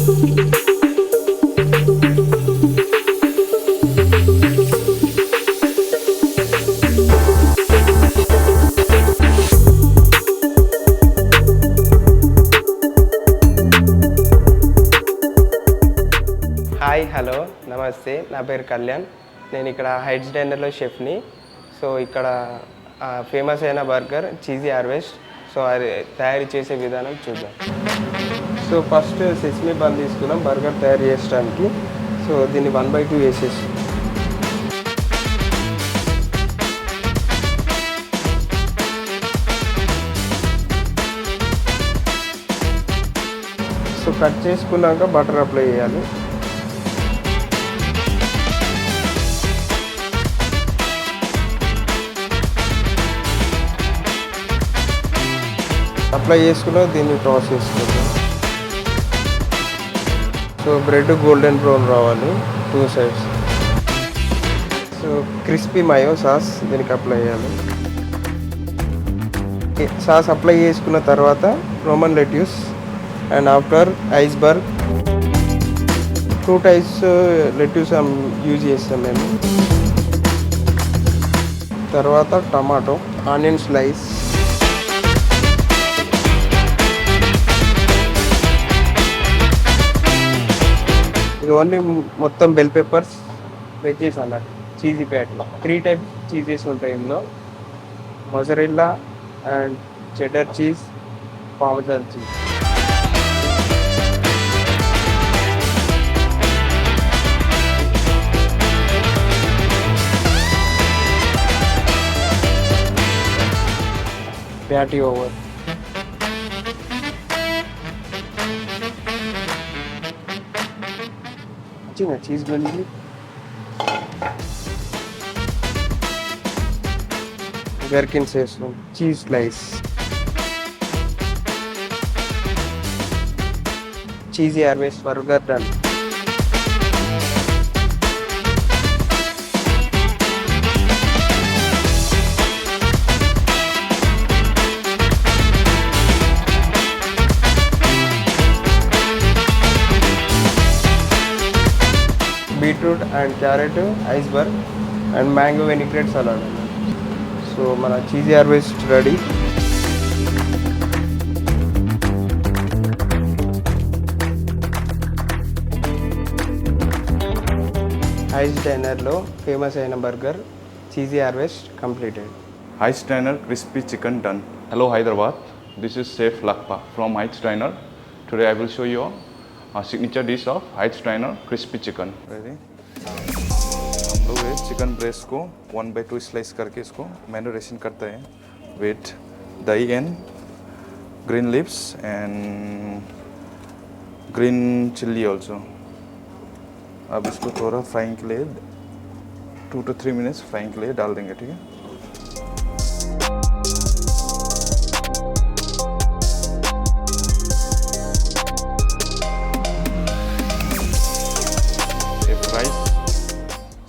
Hi hello నమస్తే, నా పేరు కళ్యాణ్. నేను ఇక్కడ హైట్స్ డైనర్లో షెఫ్ని. సో ఇక్కడ ఫేమస్ అయిన బర్గర్ చీజీ హార్వెస్ట్. సో అది తయారు చేసే విధానం చూద్దాం. సో ఫస్ట్ సెసమీ బన్ తీసుకున్నాం బర్గర్ తయారు చేయడానికి. సో దీన్ని 1/2 వేసేసి సో కట్ చేసుకున్నాక బటర్ అప్లై చేయాలి. అప్లై చేసుకున్నా దీన్ని టాస్ చేసుకుంటాం. సో బ్రెడ్ గోల్డెన్ బ్రౌన్ రావాలి 2 sides. So crispy mayo sauce దీనికి అప్లై చేయాలి. సాస్ అప్లై చేసుకున్న తర్వాత romaine lettuce and after iceberg 2 types lettuce use చేస్తాం మేము. తర్వాత టమాటో, ఆనియన్ స్లైస్, ఇది ఓన్లీ మొత్తం బెల్ పెప్పర్స్ వెజ్జెస్ అన్నట్టు. చీజీ ప్యాట్లో 3 టైప్స్ చీజెస్ ఉంటాయి ఇందులో: mozzarella and cheddar cheese, parmesan cheese. Patty over. Cheese బనింది. గర్కిన్స్ వేస్తాం, cheese slice, cheesy harvest burger done. Beetroot and carrot iceberg and mango vinaigrette salad. So మన cheesy harvest ready. Heights డైనర్లో famous అయిన burger cheesy harvest completed. Heights Diner crispy chicken done. Hello Hyderabad, this is Chef Lakpa from Heights Diner. Today I will show you a signature dish of Heights Diner crispy chicken. Ready? हम लोग ये chicken breast को 1/2 slice करके इसको marination करते हैं with दही and green leaves and green chilli also. अब इसको थोड़ा फ्राइंग के लिए 2 to 3 मिनट्स फ्राइंग के लिए डाल देंगे. ठीक है.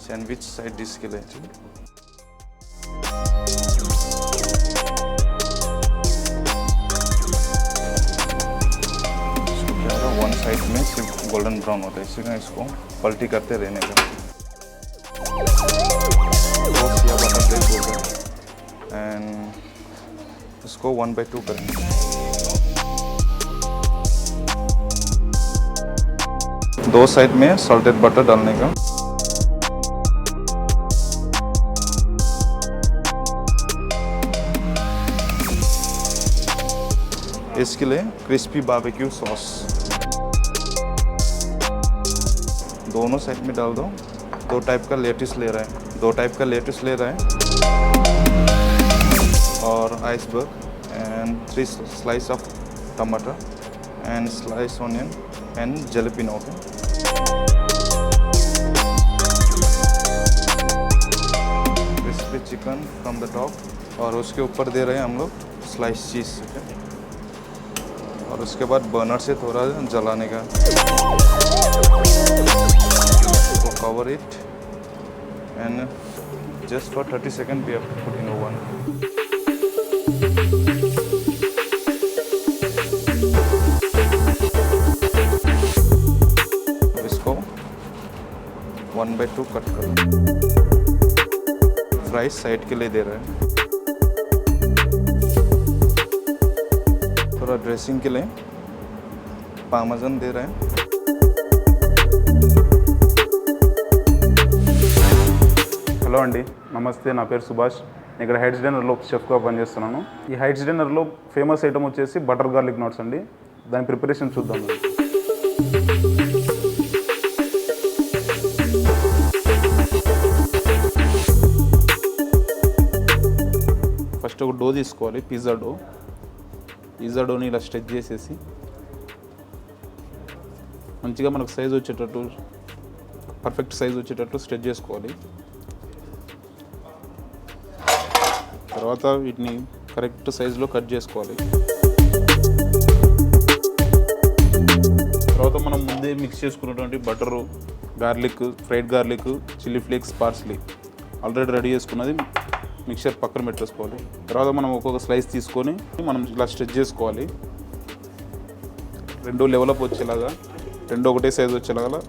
सैंडविच साइड डिश के लिए वन साइड में सिर्फ गोल्डन ब्राउन होता है, इसी का इसको पलटी करते रहने का. एंड इसको 1/2 करेंगे. दो साइड में सॉल्टेड बटर डालने का. इसके लिए क्रिस्पी बारबेक्यू सॉस दोनों साइड में डाल दो. 2 टाइप का लेट्यूस ले रहा है, 2 टाइप का लेट्यूस ले रहा है और आइसबर्ग एंड 3 स्लाइस ऑफ टमाटर and slice onion and jalapeno. Crispy chicken from the top और उसके ऊपर दे रहे हैं हम लोग स्लाइस चीज़. और उसके बाद बर्नर से थोड़ा जलाने का. तो cover it and just for 30 seconds we have to put in oven. 1/2 cut करो। फ्राइज साइड के लिए दे रहा है, थोड़ा ड्रेसिंग के लिए पार्मेजान दे रहा है। హలో అండి, నమస్తే. నా పేరు సుభాష్. నేను ఇక్కడ హైట్స్ డిన్నర్లో షెఫ్గా పనిచేస్తున్నాను. ఈ హైట్స్ డిన్నర్లో ఫేమస్ ఐటమ్ వచ్చేసి బటర్ గార్లిక్ నాట్స్ అండి. దాని ప్రిపరేషన్ చూద్దాం. ఫస్ట్ ఒక డో తీసుకోవాలి, పిజ్జా డోని ఇలా స్ట్రెచ్ చేసేసి మంచిగా మనకు సైజ్ వచ్చేటట్టు, పర్ఫెక్ట్ సైజ్ వచ్చేటట్టు స్ట్రెచ్ చేసుకోవాలి. తర్వాత వీటిని కరెక్ట్ సైజులో కట్ చేసుకోవాలి. తర్వాత మనం ముందే మిక్స్ చేసుకున్నటువంటి butter, garlic, fried garlic, chilli flakes, parsley already ready చేసుకున్నది మిక్చర్ పక్కన పెట్టేసుకోవాలి. తర్వాత మనం ఒక్కొక్క స్లైస్ తీసుకొని మనం ఇలా స్ట్రెచ్ చేసుకోవాలి. రెండు లెవెలప్ వచ్చేలాగా, రెండు ఒకటే సైజు వచ్చేలాగా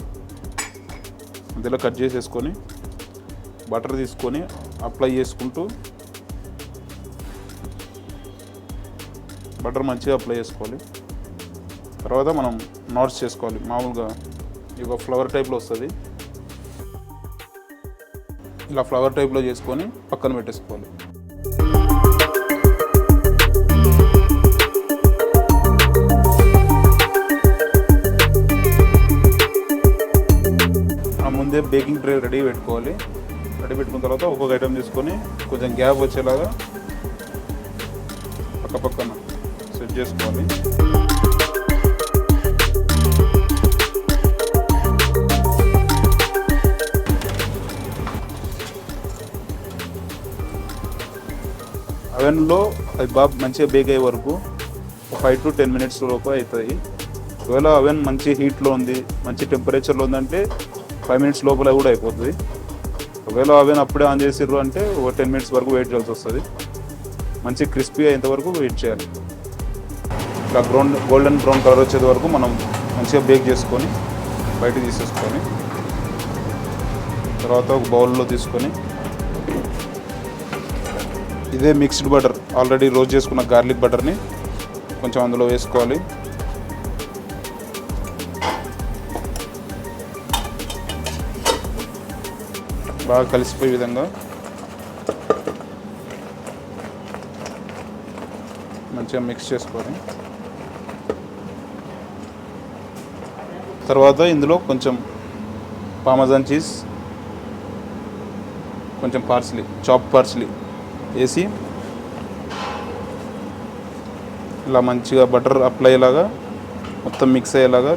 మధ్యలో కట్ చేసేసుకొని బటర్ తీసుకొని అప్లై చేసుకుంటూ బటర్ మంచిగా అప్లై చేసుకోవాలి. తర్వాత మనం నాట్స్ చేసుకోవాలి. మామూలుగా ఇక ఫ్లవర్ టైప్లో వస్తుంది, ఇలా ఫ్లవర్ టైప్లో చేసుకొని పక్కన పెట్టేసుకోవాలి. మనం ముందే బేకింగ్ ట్రే రెడీ పెట్టుకోవాలి. రెడీ పెట్టుకున్న తర్వాత ఒక్కొక్క ఐటమ్ తీసుకొని కొంచెం గ్యాప్ వచ్చేలాగా పక్కన సెట్ చేసుకోవాలి. అవెన్లో అది బాగా మంచిగా బేక్ అయ్యే వరకు 5 to 10 minutes లోపు అవుతుంది. ఒకవేళ అవెన్ మంచి హీట్లో ఉంది, మంచి టెంపరేచర్లో ఉందంటే 5 minutes లోపల కూడా అయిపోతుంది. ఒకవేళ అవెన్ అప్పుడే ఆన్ చేసిర్రు అంటే ఒక 10 minutes వరకు వెయిట్ చేయాల్సి వస్తుంది. మంచి క్రిస్పీ అయ్యేంతవరకు వెయిట్ చేయాలి. ఇలా గోల్డెన్ బ్రౌన్ కలర్ వచ్చేది వరకు మనం మంచిగా బేక్ చేసుకొని బయటకు తీసేసుకొని తర్వాత ఒక బౌల్లో తీసుకొని ఇదే మిక్స్డ్ బటర్, ఆల్రెడీ రోస్ట్ చేసుకున్న గార్లిక్ బటర్ని కొంచెం అందులో వేసుకోవాలి. బాగా కలిసిపోయే విధంగా మంచిగా మిక్స్ చేసుకోవాలి. తర్వాత ఇందులో కొంచెం పార్మెజాన్ చీజ్, కొంచెం పార్స్లీ, చాప్ పార్స్లీ వేసి ఇలా మంచిగా బటర్ అప్లై అయ్యేలాగా మొత్తం మిక్స్ అయ్యేలాగా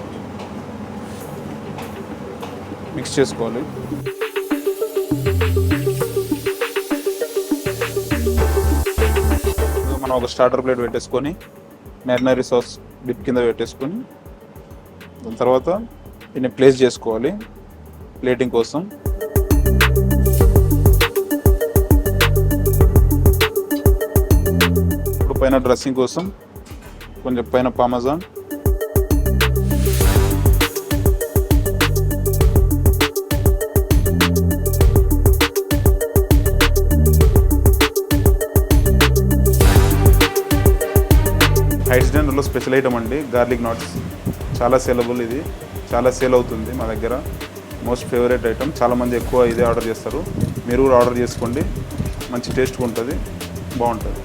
మిక్స్ చేసుకోవాలి. మనం ఒక స్టార్టర్ ప్లేట్ పెట్టేసుకొని మ్యారినరీ సాస్ డిప్ కింద పెట్టేసుకొని దాని తర్వాత దీన్ని ప్లేస్ చేసుకోవాలి ప్లేటింగ్ కోసం. ఇప్పుడు పైన డ్రెస్సింగ్ కోసం కొంచెం పైన పార్మెజాన్, హైట్స్ డిన్నర్లో స్పెషల్ ఐటమ్ అండి గార్లిక్ నాట్స్. చాలా సేలబుల్, ఇది చాలా సేల్ అవుతుంది మా దగ్గర. మోస్ట్ ఫేవరెట్ ఐటమ్, చాలామంది ఎక్కువ ఇదే ఆర్డర్ చేస్తారు. మీరు కూడా ఆర్డర్ చేసుకోండి, మంచి టేస్ట్గా ఉంటుంది, బాగుంటుంది.